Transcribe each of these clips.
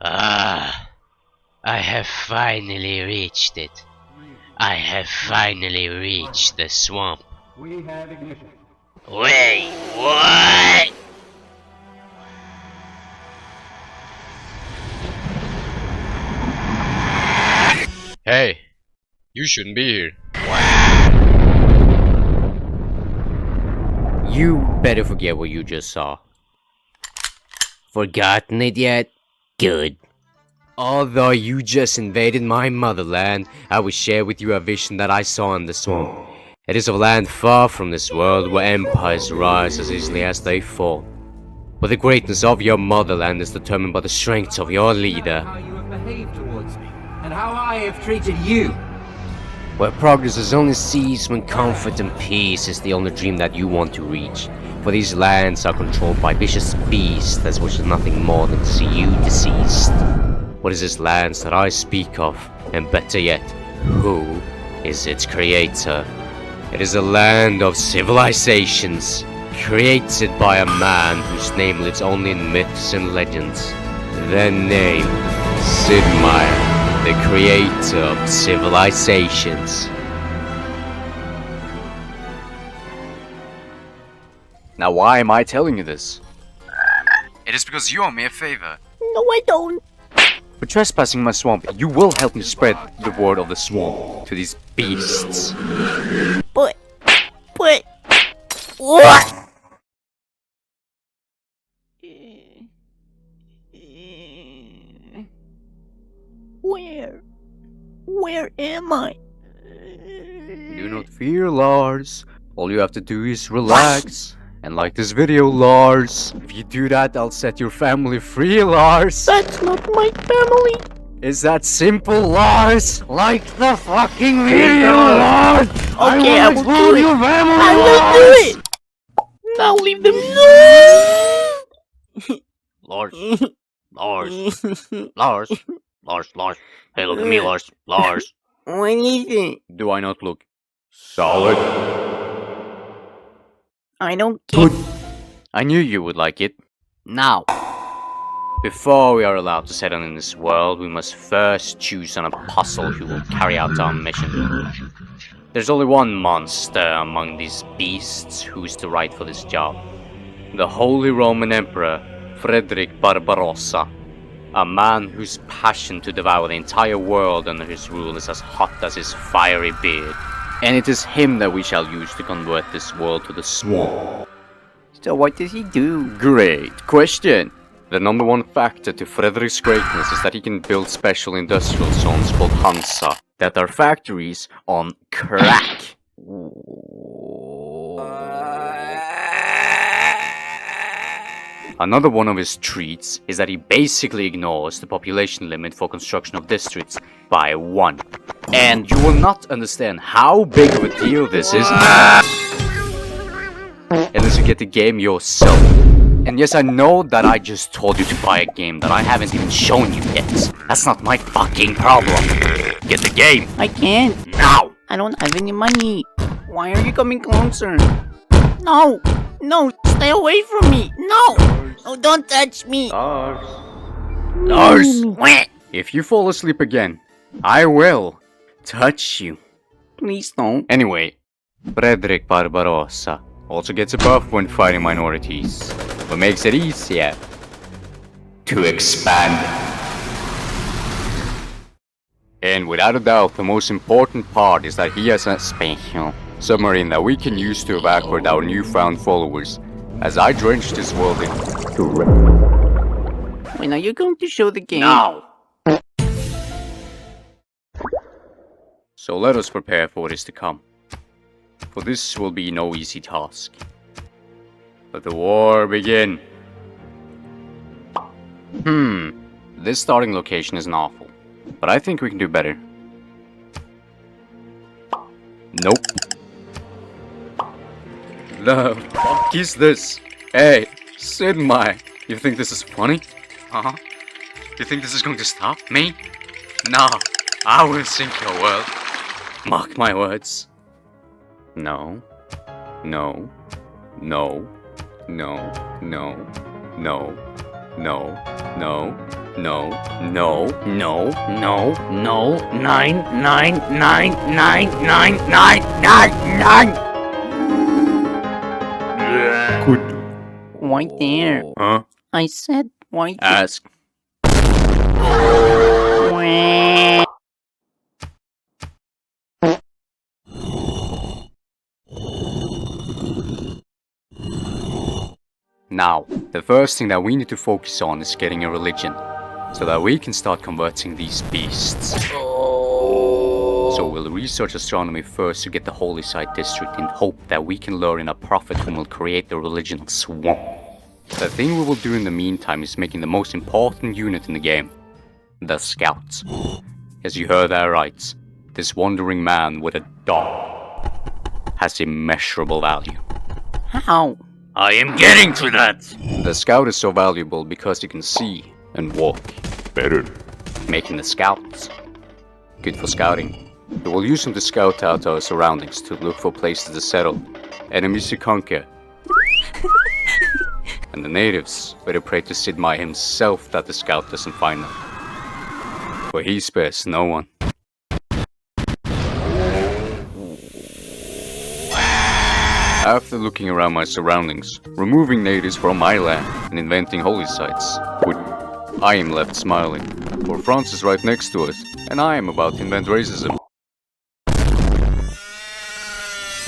Ah, I have finally reached it. I have finally reached the swamp. We have ignition. Wait, what? Hey, you shouldn't be here. You better forget what you just saw. Forgotten it yet? Good. Although you just invaded my motherland, I will share with you a vision that I saw in the swamp. It is a land far from this world where empires rise as easily as they fall. But the greatness of your motherland is determined by the strength of your leader. How you have behaved towards me, and how I have treated you. Where progress is only seized when comfort and peace is the only dream that you want to reach. For these lands are controlled by vicious beasts that wish nothing more than to see you deceased. What is this land that I speak of? And better yet, who is its creator? It is a land of civilizations, created by a man whose name lives only in myths and legends. Their name, C.I.V.E.A.R.A, the creator of civilizations. Now why am I telling you this? It is because you owe me a favor. No, I don't. For trespassing my swamp, you will help me spread the word of the swamp to these beasts. But, what? Where am I? Do not fear, Lars. All you have to do is relax and like this video, Lars. If you do that, I'll set your family free, Lars. That's not my family. Is that simple, Lars? Like the fucking video, Lars. Okay, I will do it. Your family, I will do it. Now leave them. Lars. Hey, look at me, Lars. What is it? Do I not look solid? I don't get. I knew you would like it. Now, before we are allowed to settle in this world, we must first choose an apostle who will carry out our mission. There's only one monster among these beasts who is the right for this job. The Holy Roman Emperor, Frederick Barbarossa. A man whose passion to devour the entire world under his rule is as hot as his fiery beard. And it is him that we shall use to convert this world to the swamp. So what does he do? Great question. The number one factor to Frederick's greatness is that he can build special industrial zones called Hansa that are factories on crack. Another one of his treats is that he basically ignores the population limit for construction of districts by 1. And you will not understand how big of a deal this is unless you get the game yourself. And yes, I know that I just told you to buy a game that I haven't even shown you yet. That's not my fucking problem. Get the game. I can't. Now. I don't have any money. Why are you coming closer? No, stay away from me. No, don't touch me. Lars. If you fall asleep again, I will touch you. Please don't. Anyway, Frederick Barbarossa also gets a buff when fighting minorities, what makes it easier to expand. And without a doubt, the most important part is that he has a special submarine that we can use to evacuate our newfound followers, as I drenched this world in. When are you going to show the game? Now! So let us prepare for what is to come. For this will be no easy task. Let the war begin. This starting location isn't awful, but I think we can do better. Nope. The fuck is this? Hey, Sid-Mai, you think this is funny? Huh? You think this is going to stop me? Nah, I will sink your world. Mark my words. No. No. No. No. No. No. No. No. No, no, no, no. 999999999. Good. Right there. Huh? I said right there. Ask. Wah. Now, the first thing that we need to focus on is getting a religion, so that we can start converting these beasts. So we'll research astronomy first to get the holy site district in hope that we can lure in a prophet whom will create the religion of SWAMP. The thing we will do in the meantime is making the most important unit in the game, the Scouts. As you heard our rights, this wandering man with a dog has immeasurable value. How? I am getting to that! The Scout is so valuable because he can see and walk better, making the Scouts good for scouting. We will use him to scout out our surroundings to look for places to settle, enemies to conquer, and the natives better pray to C.I.V.E.A.R.A himself that the Scout doesn't find them. For he spares no one. After looking around my surroundings, removing natives from my land, and inventing holy sites, I am left smiling, for France is right next to us, and I am about to invent racism.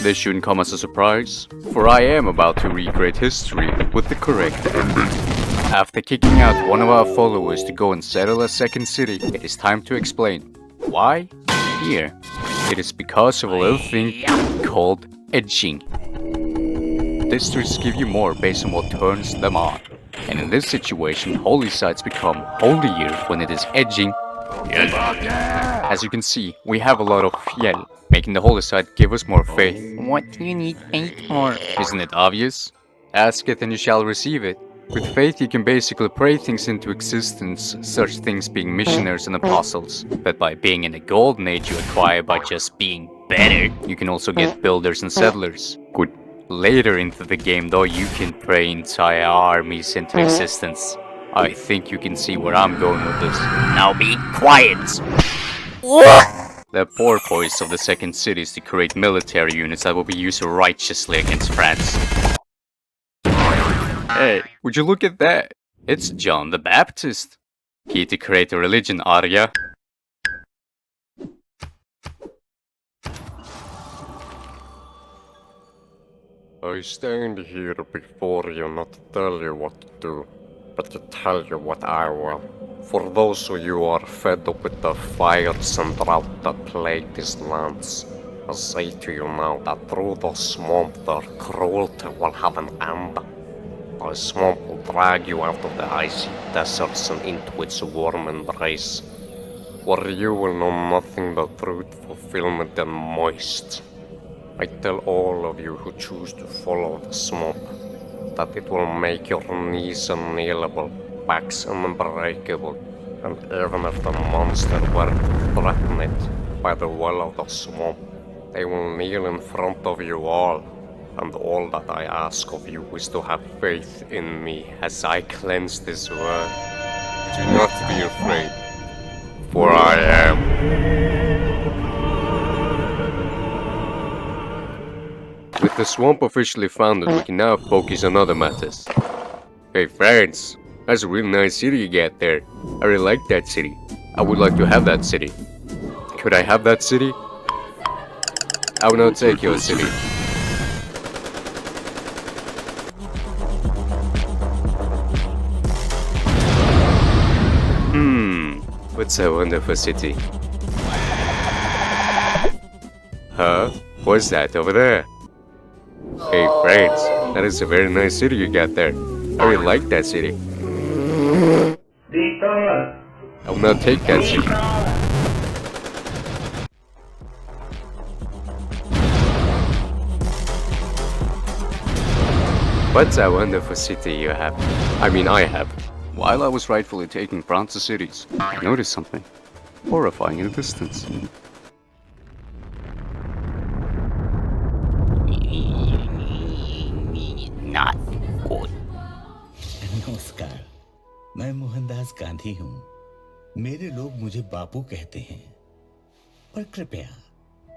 This shouldn't come as a surprise, for I am about to recreate history with the correct ending. After kicking out one of our followers to go and settle a second city, it is time to explain. Why? Here. It is because of a little thing called edging. Districts give you more based on what turns them on. And in this situation, holy sites become holier when it is edging. As you can see, we have a lot of fjell, making the holy site give us more faith. What do you need faith for? Isn't it obvious? Ask it and you shall receive it. With faith you can basically pray things into existence, such things being missionaries and apostles. But by being in the golden age you acquire by just being better, you can also get builders and settlers. Good. Later into the game though, you can pray entire armies into existence. I think you can see where I'm going with this. Now be quiet! The purpose of the second city is to create military units that will be used righteously against France. Hey, would you look at that? It's John the Baptist. Key to create a religion, Arya. I stand here before you not to tell you what to do, but to tell you what I will. For those of you who are fed up with the fires and drought that plague these lands, I say to you now that through the swamp their cruelty will have an end. The swamp will drag you out of the icy deserts and into its warm embrace, where you will know nothing but truth, fulfillment, and moist. I tell all of you who choose to follow the swamp that it will make your knees unkneelable, backs unbreakable, and even if the monster were to threaten it by the well of the swamp, they will kneel in front of you all, and all that I ask of you is to have faith in me as I cleanse this world. Do not be afraid, for I am. With the swamp officially founded, we can now focus on other matters. Hey friends, that's a really nice city you got there. I really like that city. I would like to have that city. Could I have that city? I will now take your city. What's a wonderful city? Huh? What's that over there? Hey friends, that is a very nice city you got there. I really like that city. I will now take that city. What a wonderful city you have. I have. While I was rightfully taking France's cities, I noticed something horrifying in the distance. Not good. No, Scar. मैं मोहनदास गांधी हूं। मेरे लोग मुझे बापू कहते हैं, पर कृपया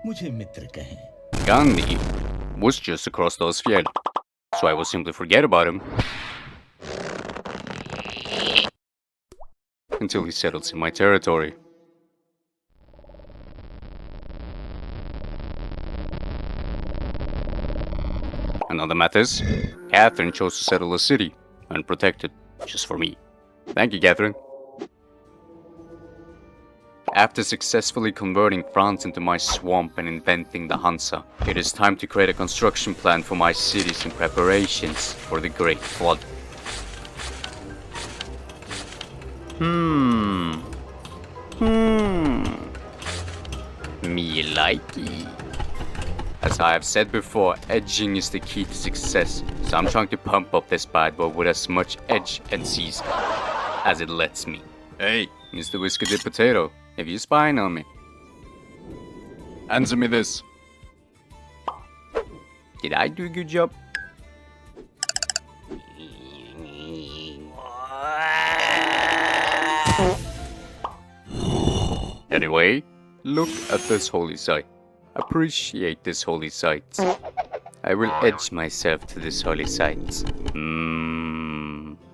मुझे मित्र कहें। Gandhi was just across those fields, so I will simply forget about him until he settles in my territory. Another matters, Catherine chose to settle the city, unprotected, just for me. Thank you, Catherine. After successfully converting France into my swamp and inventing the Hansa, it is time to create a construction plan for my cities in preparations for the Great Flood. Me likey. As I have said before, edging is the key to success, so I'm trying to pump up this bad boy with as much edge and season as it lets me. Hey, Mr. Whisker Dip Potato, if you're spying on me, answer me this. Did I do a good job? Anyway, look at this holy site. Appreciate this holy site. I will edge myself to this holy site.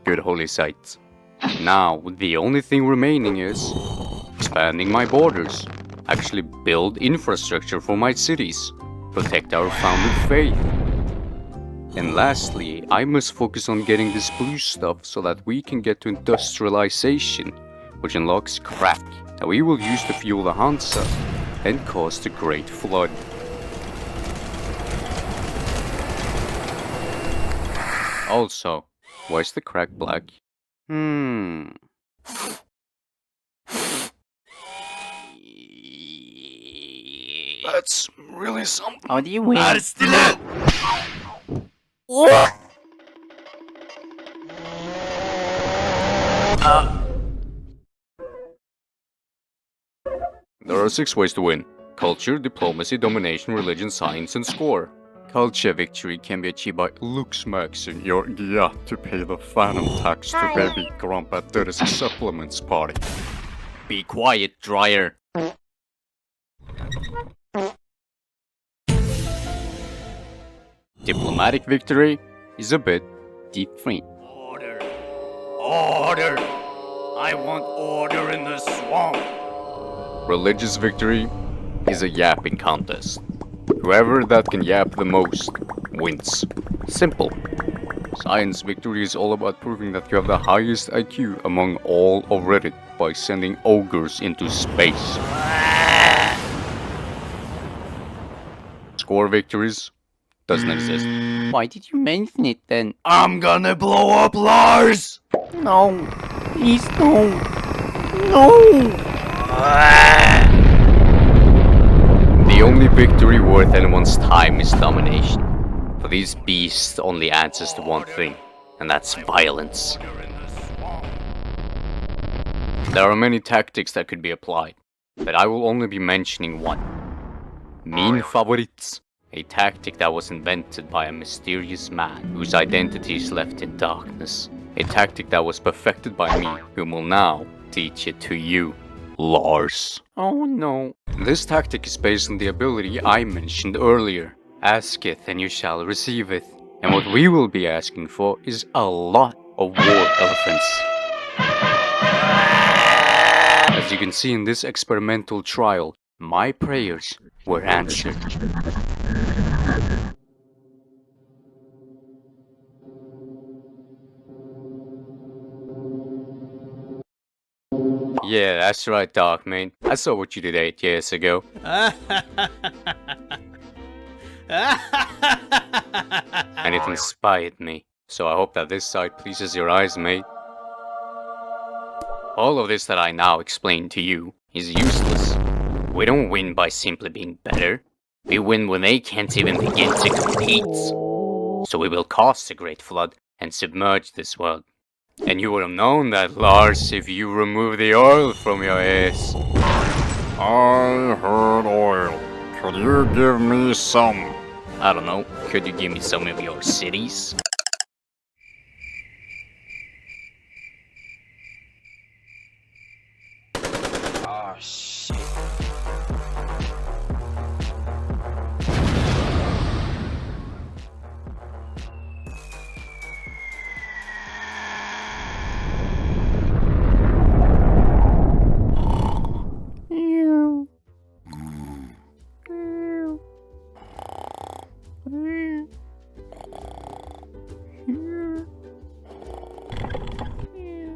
Good holy site. Now, the only thing remaining is expanding my borders. Actually build infrastructure for my cities. Protect our founded faith. And lastly, I must focus on getting this blue stuff so that we can get to industrialization, which unlocks crack that we will use to fuel the Hansa and cause the Great Flood. Also, why is the crack black? That's really something. How do you win? There are 6 ways to win. Culture, diplomacy, domination, religion, science, and score. Culture victory can be achieved by looks-maxing your G.O.A.T to pay the phantom tax to baby Grandpa Dirty's supplements party. Be quiet, dryer. Diplomatic victory is a bit different. Order! Order! I want order in the swamp! Religious victory is a yapping contest. Whoever that can yap the most wins. Simple. Science victory is all about proving that you have the highest IQ among all of Reddit by sending ogres into space. Score victories doesn't exist. Why did you mention it then? I'm gonna blow up Lars! No. Please, no. No. The only victory worth anyone's time is domination. For these beasts only answers to one thing, and that's violence. There are many tactics that could be applied, but I will only be mentioning one. Min favorites. A tactic that was invented by a mysterious man whose identity is left in darkness. A tactic that was perfected by me, whom will now teach it to you, Lars. Oh no. This tactic is based on the ability I mentioned earlier. Asketh and you shall receive it. And what we will be asking for is a lot of war elephants. As you can see in this experimental trial, my prayers were answered. Yeah, that's right, Dark Man. I saw what you did 8 years ago. And it inspired me. So I hope that this sight pleases your eyes, mate. All of this that I now explain to you is useless. We don't win by simply being better. We win when they can't even begin to compete. So we will cause the Great Flood and submerge this world. And you would have known that, Lars, if you remove the oil from your ass. I heard oil. Could you give me some? I don't know, could you give me some of your cities? Oh, shit.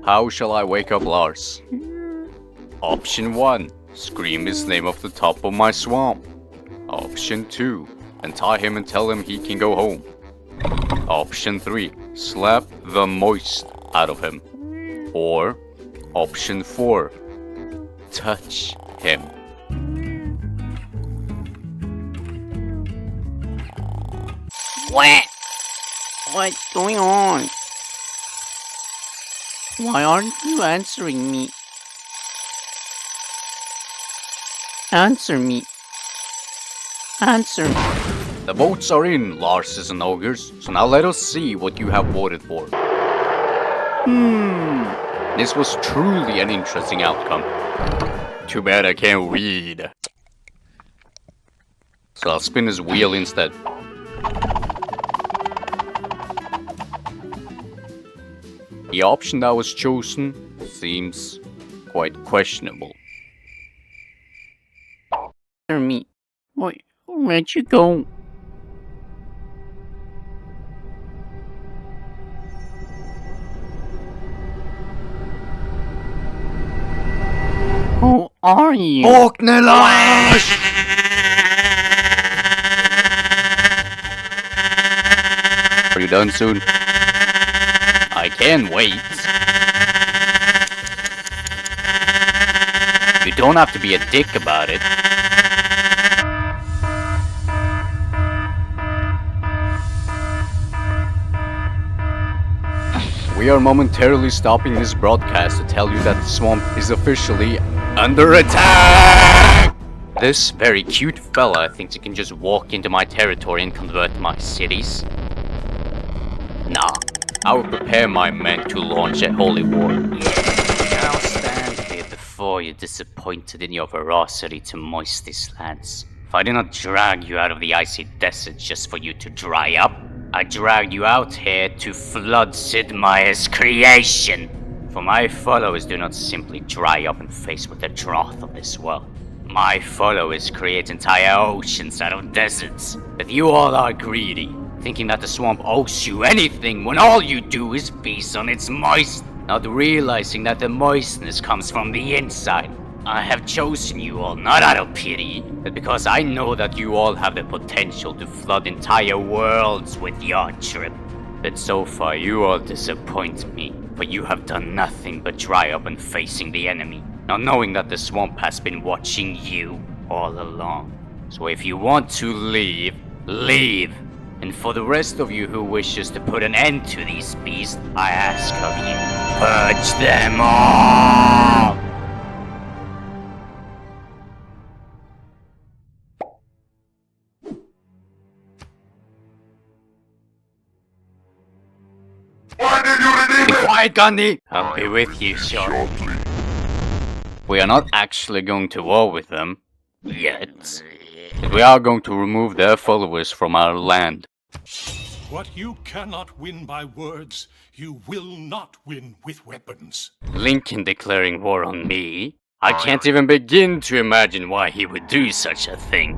How shall I wake up Lars? Option 1. Scream his name off the top of my swamp. Option 2. Untie him and tell him he can go home. Option 3. Slap the moist out of him. Or Option 4. Touch him. What? What's going on? Why aren't you answering me? Answer me. Answer me. The votes are in, Larses and Ogres, so now let us see what you have voted for. This was truly an interesting outcome. Too bad I can't read. So I'll spin his wheel instead. The option that was chosen seems quite questionable. Answer me. Where'd you go? Who are you? Are you done soon? I can wait. You don't have to be a dick about it. We are momentarily stopping this broadcast to tell you that the swamp is officially under attack! This very cute fella thinks he can just walk into my territory and convert my cities. Nah, I will prepare my men to launch a holy war. Now stand here before you, disappointed in your veracity to moist these lands. If I did not drag you out of the icy desert just for you to dry up, I dragged you out here to flood Sid Meier's creation. For my followers do not simply dry up and face with the drought of this world. My followers create entire oceans out of deserts. But you all are greedy, thinking that the swamp owes you anything when all you do is feast on its moist, not realizing that the moistness comes from the inside. I have chosen you all not out of pity, but because I know that you all have the potential to flood entire worlds with your trip. But so far you all disappoint me, for you have done nothing but dry up and facing the enemy, not knowing that the swamp has been watching you all along. So if you want to leave, leave. And for the rest of you who wishes to put an end to these beasts, I ask of you, purge them all! Be quiet, Gandhi! I'll be with you shortly. We are not actually going to war with them, yet. But we are going to remove their followers from our land. What you cannot win by words, you will not win with weapons. Lincoln declaring war on me? I can't even begin to imagine why he would do such a thing.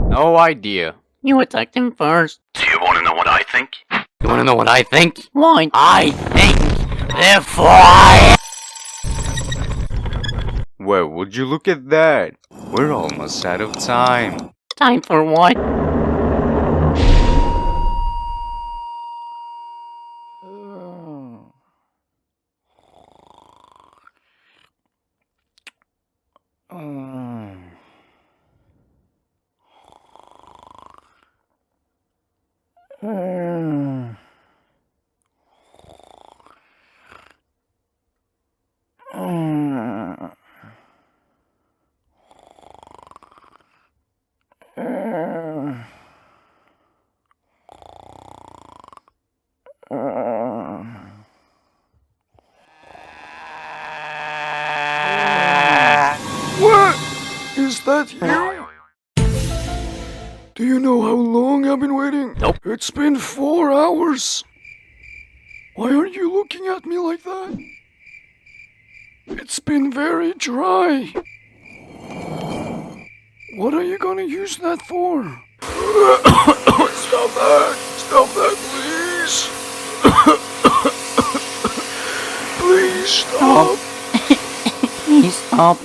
No idea. You attacked him first. Do you want to know what I think? You wanna know what I think? Why? I think, therefore I... Well, would you look at that? We're almost out of time. Time for what? that you? Do you know how long I've been waiting? Nope. It's been 4 hours. Why are you looking at me like that? It's been very dry. What are you gonna use that for? Stop that! Stop that, please! Please stop! Please stop.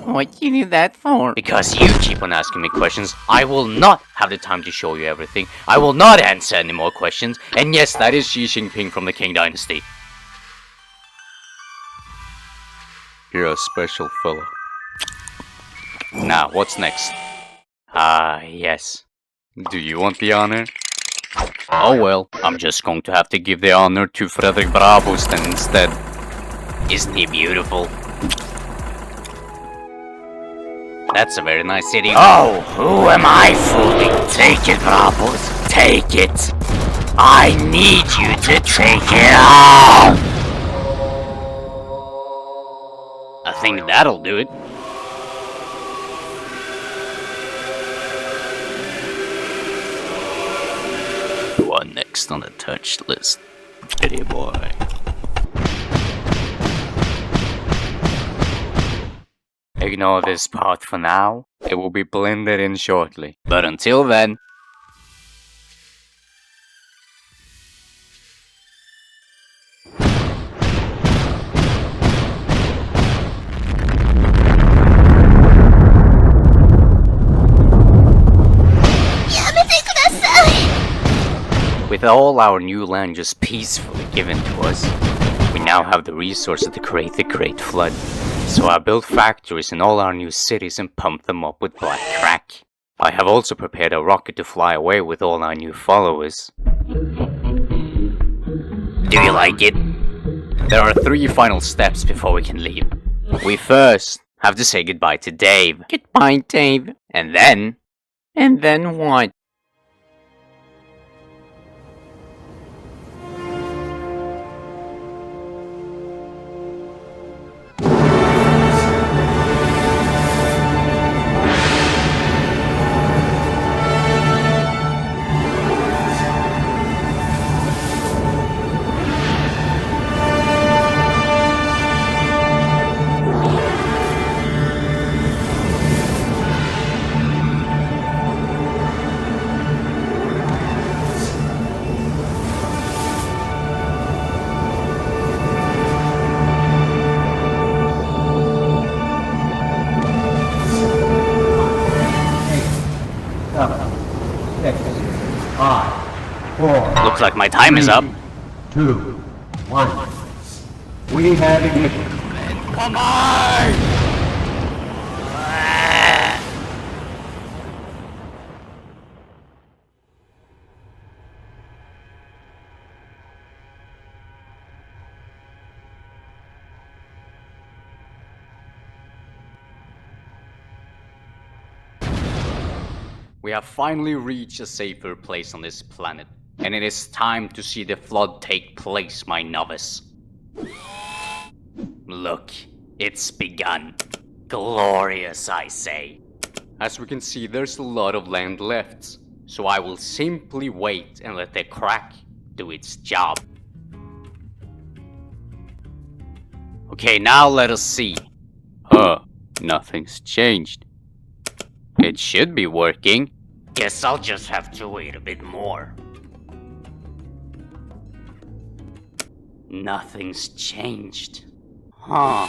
What you do that for? Because you keep on asking me questions, I will not have the time to show you everything. I will not answer any more questions. And yes, that is Xi Jinping from the Qing Dynasty. You're a special fellow. Now, what's next? Ah, yes. Do you want the honor? Oh well, I'm just going to have to give the honor to Frederick Bravostan instead. Isn't he beautiful? That's a very nice city. Oh, who am I fooling? Take it, Bravos. Take it. I need you to take it all. I think that'll do it. You are next on the touch list, pretty boy. Ignore this part for now. It will be blended in shortly. But until then... With all our new land just peacefully given to us, we now have the resources to create the Great Flood. So I built factories in all our new cities and pumped them up with black crack. I have also prepared a rocket to fly away with all our new followers. Do you like it? There are 3 final steps before we can leave. We first have to say goodbye to Dave. Goodbye, Dave. And then... And then what? Looks like my time is up. 2, 1. We have ignition. Come on! We have finally reached a safer place on this planet, and it is time to see the flood take place, my novice. Look, it's begun. Glorious, I say. As we can see, there's a lot of land left, so I will simply wait and let the crack do its job. Okay, now let us see. Nothing's changed. It should be working. Guess I'll just have to wait a bit more. Nothing's changed. Huh.